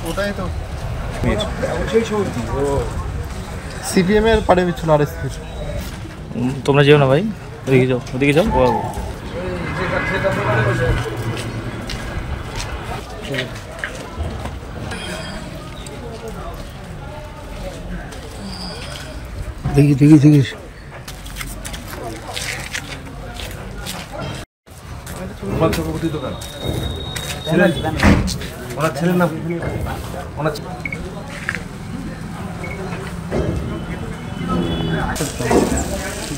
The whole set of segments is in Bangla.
ওটাই তো সিপিএম এর পাড়ে ছিল আর এসপি। তোমরা যেও না ভাই, ওদিকে যাও, ওদিকে যাও। দেখি দেখি দেখি দোকান ওনার ছেলের নাম ওনার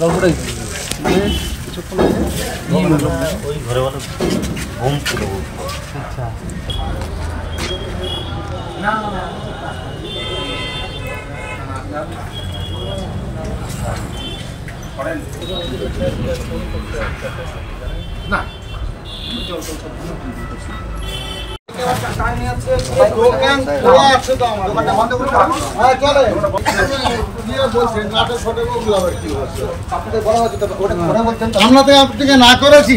গল্পটাই ওই ঘরে বলো ঘুম ছিল। আচ্ছা না না করেছি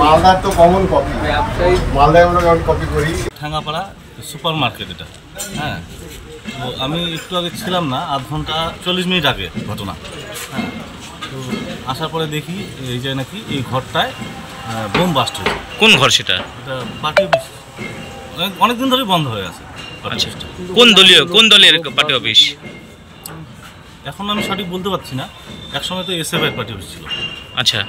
মালদার তো কমন কপি, মালদায় আমরা কপি করি। ঠাঙ্গাপাড়া সুপার মার্কেট এটা। হ্যাঁ, তো আমি একটু আগে ছিলাম না, আধ ঘন্টা 40 মিনিট আগে ঘটনা। হ্যাঁ, তো আসার পরে দেখি এই যে নাকি এই ঘরটায় বোম বাস্ট হয়েছে। কোন ঘর সেটা? এটা পার্টি অফিস, অনেকদিন ধরেই বন্ধ হয়ে আছে। আচ্ছা, কোন দলের পার্টি অফিস? এখন আমি সঠিক বলতে পারছি না, একসময় তো এসএফআই পার্টি অফিস ছিল। আচ্ছা,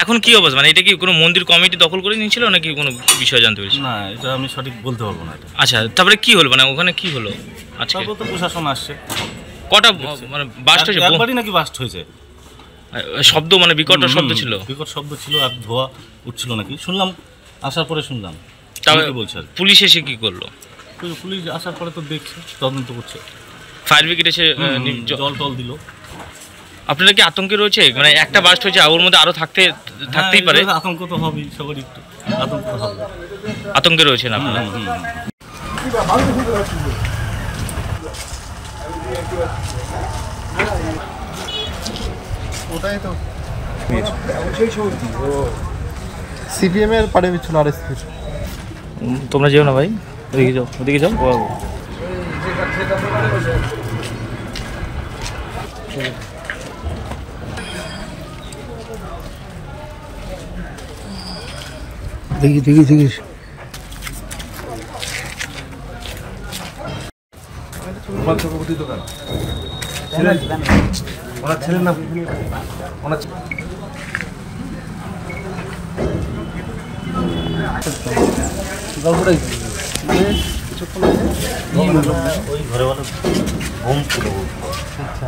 এখন কি অবস্থা? মানে এটা কি কোনো মন্দির কমিটি দখল করে নিয়েছিল নাকি কোনো বিষয় জানতে পেরেছি? না, এটা আমি সঠিক বলতে পারবো না। আচ্ছা, তারপরে কি হলো, মানে ওখানে কি হলো? আচ্ছা, তারপর তো প্রশাসন আসছে। কটা মানে বাস্ট হয়েছে? একবারই নাকি বাস্ট হয়েছে? শব্দ মানে বিকট শব্দ ছিল, বিকট শব্দ ছিল, আর ধোয়া উঠছিল নাকি শুনলাম, আসার পরে শুনলাম। তবে বলছে পুলিশ এসে কি করলো? পুলিশ আসার পরে তো দেখছে, তদন্ত করছে, ফায়ার ব্রিগেড এসে জল টল দিল। আপনারা কি আতঙ্কে রয়েছে? মানে একটা বাস্ট হয়েছে, ওর মধ্যে আরো থাকতেই পারে। আতঙ্ক তো হবেই, সবারই একটু আতঙ্ক হবে। আতঙ্কে রয়েছেন আপনারা? ওটাই তো সিপিএম এর পাড়ে ছিল আর এসপি। তোমরা যেও না ভাই, ওদিকে যাও, ওদিকে যাও। দেখি দেখি দেখি দোকান ওনার ছেলের নাম ওনার গল্পটাই ওই ঘরে বলো ঘুম ছিল। আচ্ছা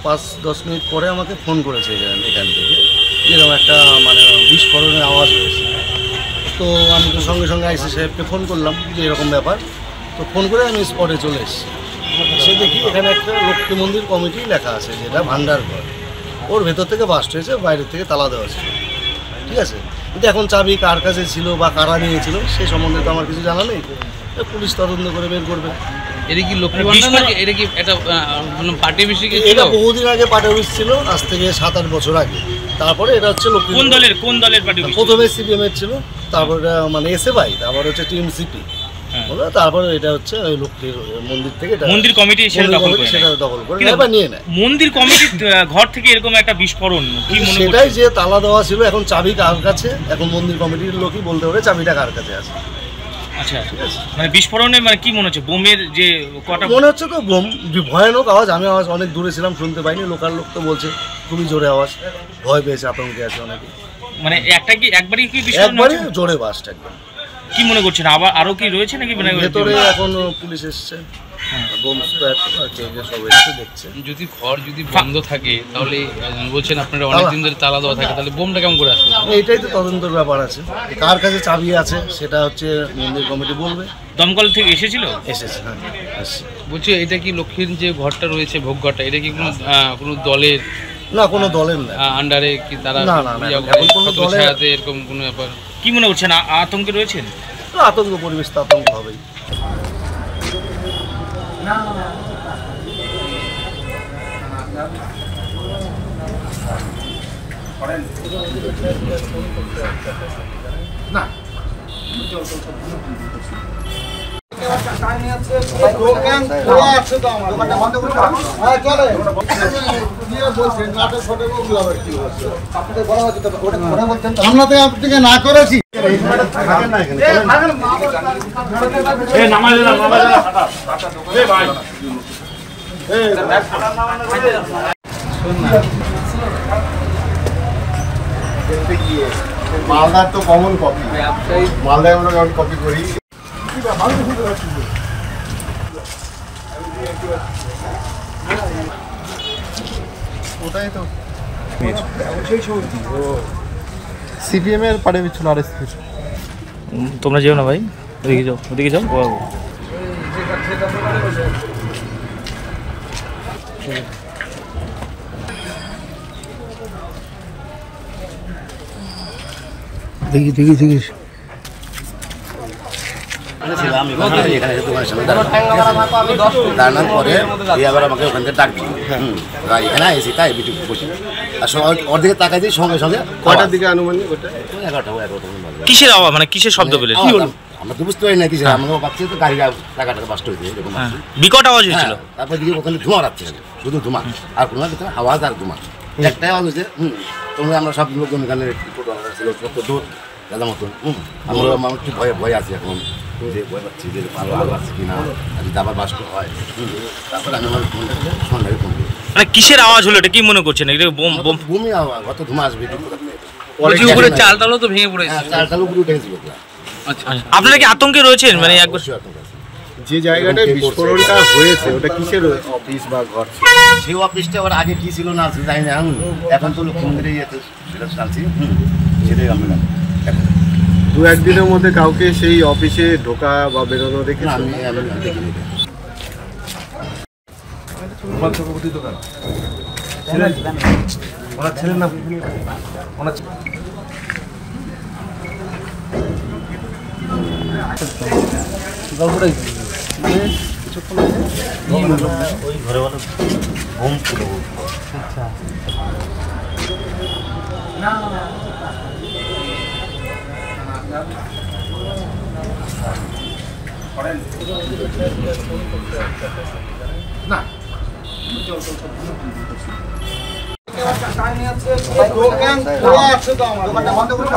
5-10 মিনিট পরে আমাকে ফোন করেছে এখান থেকে, যেরকম একটা মানে বিস্ফোরণের আওয়াজ হয়েছে। তো আমি তো সঙ্গে সঙ্গে আইসি সাহেবকে ফোন করলাম যে এরকম ব্যাপার। তো ফোন করে আমি স্পটে চলে এসেছি। সে দেখি এখানে একটা লক্ষ্মী মন্দির কমিটি লেখা আছে, যেটা ভান্ডার ঘর। ওর ভেতর থেকে বাস্ট হয়েছে, বাইরের থেকে তালা দেওয়া ছিল। ঠিক আছে, কিন্তু এখন চাবি কার কাছে ছিল বা কারা নিয়েছিল সে সম্বন্ধে তো আমার কিছু জানা নেই। পুলিশ তদন্ত করে বের করবে। এটা কি লক্ষ্মী ভান্ডার নাকি এটা কি একটা পার্টি অফিস? এটা বহুদিন আগে পার্টি অফিস ছিল, আজ থেকে 7-8 বছর আগে। তারপরে এটা হচ্ছে লক্ষ্মী। কোন দলের পার্টি অফিস? প্রথমে সিপিএম এর ছিল, তারপর এটা মানে এসএফআই, তারপর হচ্ছে টিএমসিপি, তারপরে এটা হচ্ছে ওই লক্ষ্মীর মন্দির থেকে মন্দির কমিটি সেটা দখল করে এবার নিয়ে নেয়। মন্দির কমিটির ঘর থেকে এরকম একটা বিস্ফোরণ কি মনে হচ্ছে? সেটাই যে তালা দেওয়া ছিল, এখন চাবি কার কাছে, এখন মন্দির কমিটির লোকই বলতে পারে চাবিটা কার কাছে আছে। আচ্ছা, ঠিক আছে। মানে বিস্ফোরণে মানে কি মনে হচ্ছে? বোমের যে কটা মনে হচ্ছে তো বোম, ভয়ানক আওয়াজ। আমি আওয়াজ অনেক দূরে ছিলাম, শুনতে পাইনি। লোকাল লোক তো বলছে খুবই জোরে আওয়াজ, ভয় পেয়েছে, আতঙ্কে আছে অনেকে। মানে একবারই কি বিস্ফোরণ? একবারই জোরে বাস্ট একদম। কি মনে করছেন আবার আরো কি রয়েছে নাকি? মানে ভেতরে এখন পুলিশ এসছে, বোম স্কোয়াড সব এসে দেখছে। যদি ঘর যদি বন্ধ থাকে তাহলে বলছেন আপনারা অনেকদিন ধরে তালা দেওয়া থাকে, তাহলে বোমটা কেমন করে আসবে? এইটাই তো তদন্তের ব্যাপার আছে। কার কাছে চাবি আছে সেটা হচ্ছে মন্দির কমিটি বলবে। দমকল থেকে এসেছিল? এসেছে, হ্যাঁ। বলছি এটা কি লক্ষ্মীর যে ঘরটা রয়েছে, ভোগ ঘরটা, এটা কি কোনো দলের না কোনো দলের না। আন্ডারে কি তারা না, না, না, ইয়া এখন করে, কোনো ছাত্র দলের- ছায়াতে এরকম কোনো ব্যাপার? কি মনে করছেন আতঙ্কে রয়েছেন? আতঙ্ক, পরিবেশ তো আতঙ্ক হবেই। আমরা তো আপনাকে না করেছি মালদার তো কমন কপি, মালদায় আমরা যখন কপি করি ওটাই তো সিপিএম এর পাড়ে পিছনে আরেস্ট হয়েছে। তোমরা যেও না ভাই, ওদিকে যাও, ওদিকে যাও। দেখি দাঁড়ানোর পরে আবার আমাকে ওখান থেকে ডাক দিল, এখানে এসি তাই বিটু বসি আর ওর দিকে তাকাই দিই সঙ্গে সঙ্গে কয়টার দিকে আনুমানিক ওটা? 11টা কিসের আওয়াজ, মানে কিসের শব্দ পেলেন? আমরা তো বুঝতে পারি না কিছু, আমাকে ভাবছি তো গাড়ি টাকাটা বাস্ট হয়েছে এরকম হ্যাঁ, বিকট আওয়াজ হয়েছিল। তারপর দিকে ওখানে ধোঁয়া রাখছে, শুধু ধোঁয়া আর কোনো আওয়াজ আর ধোঁয়া একটাই আওয়াজ হয়েছে। তোমরা আমরা সব লোকজন এখানে ছিল দূর দাদা মতন আমরা আমার একটু ভয় আছে এখন, যে ভয় পাচ্ছি যে ভালো আলো আছে কিনা, যদি আবার বাস্ট হয়। তারপরে আমি আমার ফোনটা সন্ধ্যায় ফোন করি, মানে কিসের আওয়াজ হলো, এটা কি মনে করছেন? এটা বোম বোম ভূমি আওয়াজ, অত ধোঁয়া আসবে বলছি উপরে চালটালও তো ভেঙে পড়েছে। চালটাল উপরে উঠে গেছিল। আচ্ছা, আপনারা কি আতঙ্কে রয়েছেন? মানে একবার অবশ্যই আতঙ্ক আছে। যে জায়গাটায় বিস্ফোরণটা হয়েছে ওটা কিসের অফিস বা ঘর? সেই অফিসটা ওর আগে কি ছিল না জানি না, এখন তো লক্ষ্মীদের ইয়েতে সেটা জানছি, সেটাই আমরা জানি। দু একদিনের মধ্যে কাউকে সেই অফিসে ঢোকা বা বেরোনো দেখে আমি দেখিনি। দোকান খোলা আছে তো আমার, দোকানটা বন্ধ করে